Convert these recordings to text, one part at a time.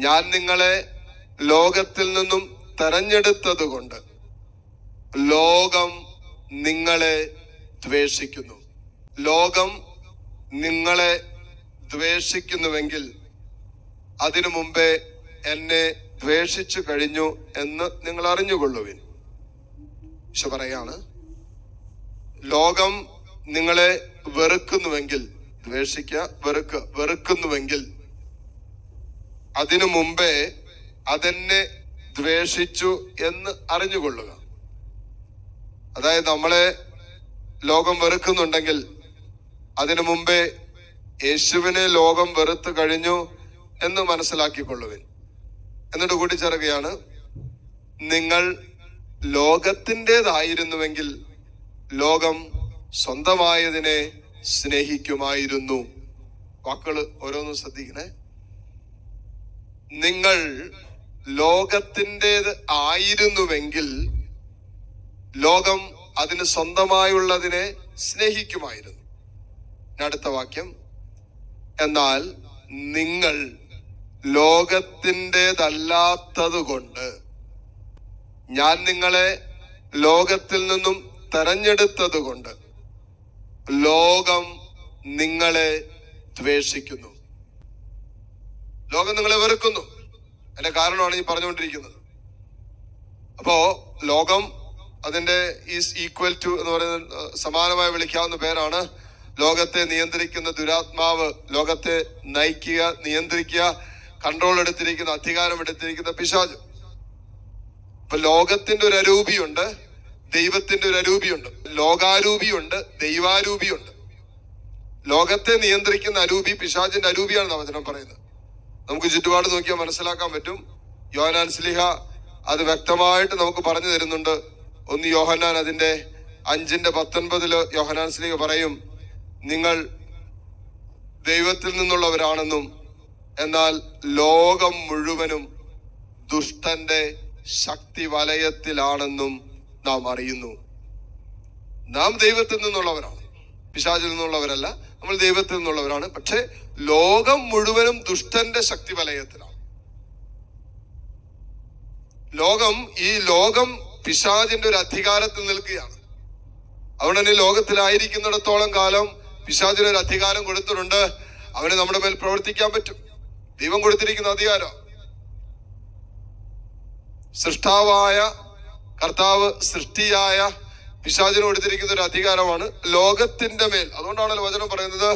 ഞാൻ നിങ്ങളെ ലോകത്തിൽ നിന്നും തെരഞ്ഞെടുത്തത് കൊണ്ട് ലോകം നിങ്ങളെ ദ്വേഷിക്കുന്നു. ലോകം നിങ്ങളെ ദ്വേഷിക്കുന്നുവെങ്കിൽ അതിനു മുമ്പേ എന്നെ ദ്വേഷിച്ചു കഴിഞ്ഞു എന്ന് നിങ്ങൾ അറിഞ്ഞുകൊള്ളുവിൻ. ഈശോ പറയാണ്, ലോകം നിങ്ങളെ വെറുക്കുന്നുവെങ്കിൽ, വെറുക്കുന്നുവെങ്കിൽ അതിനു മുമ്പേ അതെന്നെ ദ്വേഷിച്ചു എന്ന് അറിഞ്ഞുകൊള്ളുക. അതായത് നമ്മളെ ലോകം വെറുക്കുന്നുണ്ടെങ്കിൽ അതിനു മുമ്പേ യേശുവിനെ ലോകം വെറുത്തു കഴിഞ്ഞു എന്ന് മനസ്സിലാക്കിക്കൊള്ളുവിൻ. എന്നിട്ട് കൂട്ടിച്ചേർക്കുകയാണ്, നിങ്ങൾ ലോകത്തിൻ്റെതായിരുന്നുവെങ്കിൽ ലോകം സ്വന്തമായതിനെ സ്നേഹിക്കുമായിരുന്നു. വാക്കുകൾ ഓരോന്നും ശ്രദ്ധിക്കണേ. നിങ്ങൾ ലോകത്തിൻ്റെത് ആയിരുന്നുവെങ്കിൽ ലോകം അതിന് സ്വന്തമായുള്ളതിനെ സ്നേഹിക്കുമായിരുന്നു. അടുത്ത വാക്യം, എന്നാൽ നിങ്ങൾ ലോകത്തിൻ്റെതല്ലാത്തത് കൊണ്ട് ഞാൻ നിങ്ങളെ ലോകത്തിൽ നിന്നും തെരഞ്ഞെടുത്തത് കൊണ്ട് ലോകം നിങ്ങളെ ദ്വേഷിക്കുന്നു. ലോകം നിങ്ങളെ വെറുക്കുന്നു. അതിന്റെ കാരണമാണ് ഈ പറഞ്ഞുകൊണ്ടിരിക്കുന്നത്. അപ്പോ ലോകം, അതിന്റെ ഈസ് ഈക്വൽ ടു എന്ന് പറയുന്ന സമാനമായി വിളിക്കാവുന്ന പേരാണ് ലോകത്തെ നിയന്ത്രിക്കുന്ന ദുരാത്മാവ്, ലോകത്തെ നയിക്കുക, നിയന്ത്രിക്കുക, കൺട്രോൾ എടുത്തിരിക്കുന്ന, അധികാരം എടുത്തിരിക്കുന്ന പിശാച്. ഇപ്പൊ ലോകത്തിന്റെ ഒരു അരൂപിയുണ്ട്, ദൈവത്തിന്റെ ഒരു അരൂപിയുണ്ട്. ലോകാരൂപിയുണ്ട്, ദൈവാരൂപിയുണ്ട്. ലോകത്തെ നിയന്ത്രിക്കുന്ന അരൂപി പിശാചിന്റെ അരൂപിയാണെന്ന് വചനം പറയുന്നത്. നമുക്ക് ചുറ്റുപാട് നോക്കിയാൽ മനസ്സിലാക്കാൻ പറ്റും. യോഹന്നാൻ ശ്ലീഹ അത് വ്യക്തമായിട്ട് നമുക്ക് പറഞ്ഞു തരുന്നുണ്ട്. 1 യോഹന്നാൻ അതിന്റെ 5:19 യോഹന്നാൻ ശ്ലീഹ പറയും, നിങ്ങൾ ദൈവത്തിൽ നിന്നുള്ളവരാണെന്നും എന്നാൽ ലോകം മുഴുവനും ദുഷ്ടന്റെ ശക്തി വലയത്തിലാണെന്നും നാം അറിയുന്നു. നാം ദൈവത്തിൽ നിന്നുള്ളവരാണ്, പിശാചിൽ നിന്നുള്ളവരല്ല. നമ്മൾ ദൈവത്തിൽ നിന്നുള്ളവരാണ്. പക്ഷെ ലോകം മുഴുവനും ദുഷ്ടന്റെ ശക്തി വലയത്തിലാണ്. ഈ ലോകം പിശാചിന്റെ ഒരു അധികാരത്തിൽ നിൽക്കുകയാണ്. അതുകൊണ്ട് തന്നെ ലോകത്തിലായിരിക്കുന്നിടത്തോളം കാലം പിശാചിന് ഒരു അധികാരം കൊടുത്തിട്ടുണ്ട്. അവന് നമ്മുടെ മേൽ പ്രവർത്തിക്കാൻ പറ്റും. ദൈവം കൊടുത്തിരിക്കുന്ന അധികാരം, സൃഷ്ടാവായ കർത്താവ്, സൃഷ്ടിയായ പിശാചിന് കൊടുത്തിരിക്കുന്ന ഒരു അധികാരമാണ് ലോകത്തിന്റെ മേൽ. അതുകൊണ്ടാണല്ലോ വചനം പറയുന്നത്,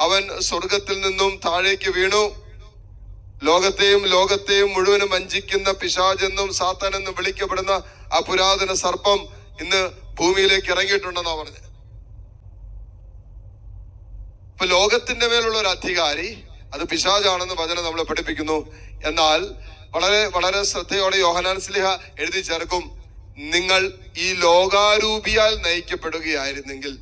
അവൻ സ്വർഗത്തിൽ നിന്നും താഴേക്ക് വീണു, ലോകത്തെയും മുഴുവനും വഞ്ചിക്കുന്ന പിശാചെന്നും സാത്താൻ എന്നും വിളിക്കപ്പെടുന്ന ആ പുരാതന സർപ്പം ഇന്ന് ഭൂമിയിലേക്ക് ഇറങ്ങിയിട്ടുണ്ടെന്നാ പറഞ്ഞത്. ഇപ്പൊ ലോകത്തിന്റെ മേലുള്ള ഒരു അധികാരി അത് പിശാചാണെന്ന് വചനം നമ്മളെ പഠിപ്പിക്കുന്നു. എന്നാൽ വളരെ വളരെ ശ്രദ്ധയോടെ യോഹന്നാൻ ശ്ലീഹ എഴുതി ചേർക്കും, നിങ്ങൾ ഈ ലോകാരൂപിയാൽ നയിക്കപ്പെടുകയായിരുന്നെങ്കിൽ,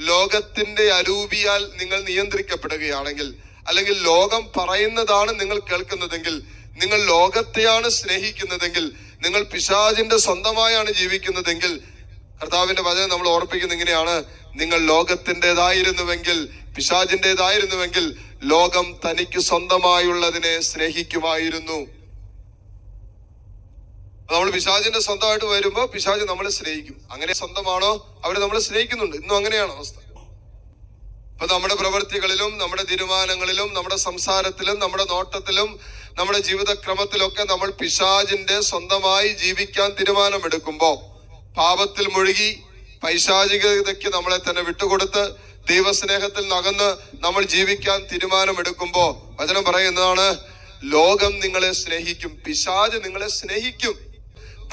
ലോകത്തിന്റെ അരൂപിയാൽ നിങ്ങൾ നിയന്ത്രിക്കപ്പെടുകയാണെങ്കിൽ, അല്ലെങ്കിൽ ലോകം പറയുന്നതാണ് നിങ്ങൾ കേൾക്കുന്നതെങ്കിൽ, നിങ്ങൾ ലോകത്തെയാണ് സ്നേഹിക്കുന്നതെങ്കിൽ, നിങ്ങൾ പിശാചിന്റെ സ്വന്തമായാണ് ജീവിക്കുന്നതെങ്കിൽ, കർത്താവിന്റെ വചനം നമ്മൾ ഓർപ്പിക്കുന്ന ഇങ്ങനെയാണ്, നിങ്ങൾ ലോകത്തിൻ്റെതായിരുന്നുവെങ്കിൽ, പിശാചിൻ്റെതായിരുന്നുവെങ്കിൽ ലോകം തനിക്ക് സ്വന്തമായുള്ളതിനെ സ്നേഹിക്കുമായിരുന്നു. നമ്മൾ പിശാചിന്റെ സ്വന്തമായിട്ട് വരുമ്പോ പിശാച് നമ്മളെ സ്നേഹിക്കും. അങ്ങനെ സ്വന്തമാണോ അവര് നമ്മളെ സ്നേഹിക്കുന്നുണ്ട്. ഇന്നും അങ്ങനെയാണ് അവസ്ഥ. ഇപ്പൊ നമ്മുടെ പ്രവൃത്തികളിലും നമ്മുടെ തീരുമാനങ്ങളിലും നമ്മുടെ സംസാരത്തിലും നമ്മുടെ നോട്ടത്തിലും നമ്മുടെ ജീവിതക്രമത്തിലൊക്കെ നമ്മൾ പിശാചിന്റെ സ്വന്തമായി ജീവിക്കാൻ തീരുമാനമെടുക്കുമ്പോ, പാപത്തിൽ മുഴുകി പൈശാചികതയ്ക്ക് നമ്മളെ തന്നെ വിട്ടുകൊടുത്ത് ദൈവസ്നേഹത്തിൽ നകന്ന് നമ്മൾ ജീവിക്കാൻ തീരുമാനമെടുക്കുമ്പോ വചനം പറയുന്നതാണ്, ലോകം നിങ്ങളെ സ്നേഹിക്കും, പിശാച് നിങ്ങളെ സ്നേഹിക്കും.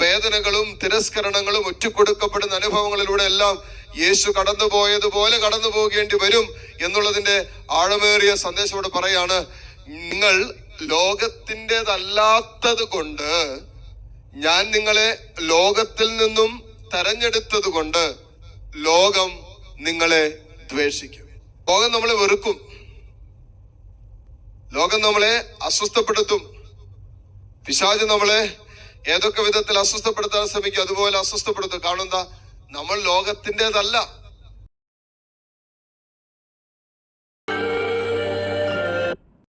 വേദനകളും തിരസ്കരണങ്ങളും ഒറ്റക്കൊടുക്കപ്പെടുന്ന അനുഭവങ്ങളിലൂടെ എല്ലാം യേശു കടന്നുപോയതുപോലെ കടന്നു പോകേണ്ടി വരും എന്നുള്ളതിന്റെ ആഴമേറിയ സന്ദേശം ഇവിടെ പറയാണ്. നിങ്ങൾ ലോകത്തിൻ്റെതല്ലാത്തത് കൊണ്ട് ഞാൻ നിങ്ങളെ ലോകത്തിൽ നിന്നും തെരഞ്ഞെടുത്തത് കൊണ്ട് ലോകം നിങ്ങളെ ദ്വേഷിക്കും. ലോകം നമ്മളെ വെറുക്കും, ലോകം നമ്മളെ അസ്വസ്ഥപ്പെടുത്തും. പിശാച് നമ്മളെ ഏതൊക്കെ വിധത്തിൽ അസ്വസ്ഥപ്പെടുത്താൻ ശ്രമിക്കും അതുപോലെ അസ്വസ്ഥപ്പെടുത്തും. കാണുന്ന നമ്മൾ ലോകത്തിൻ്റെതല്ല.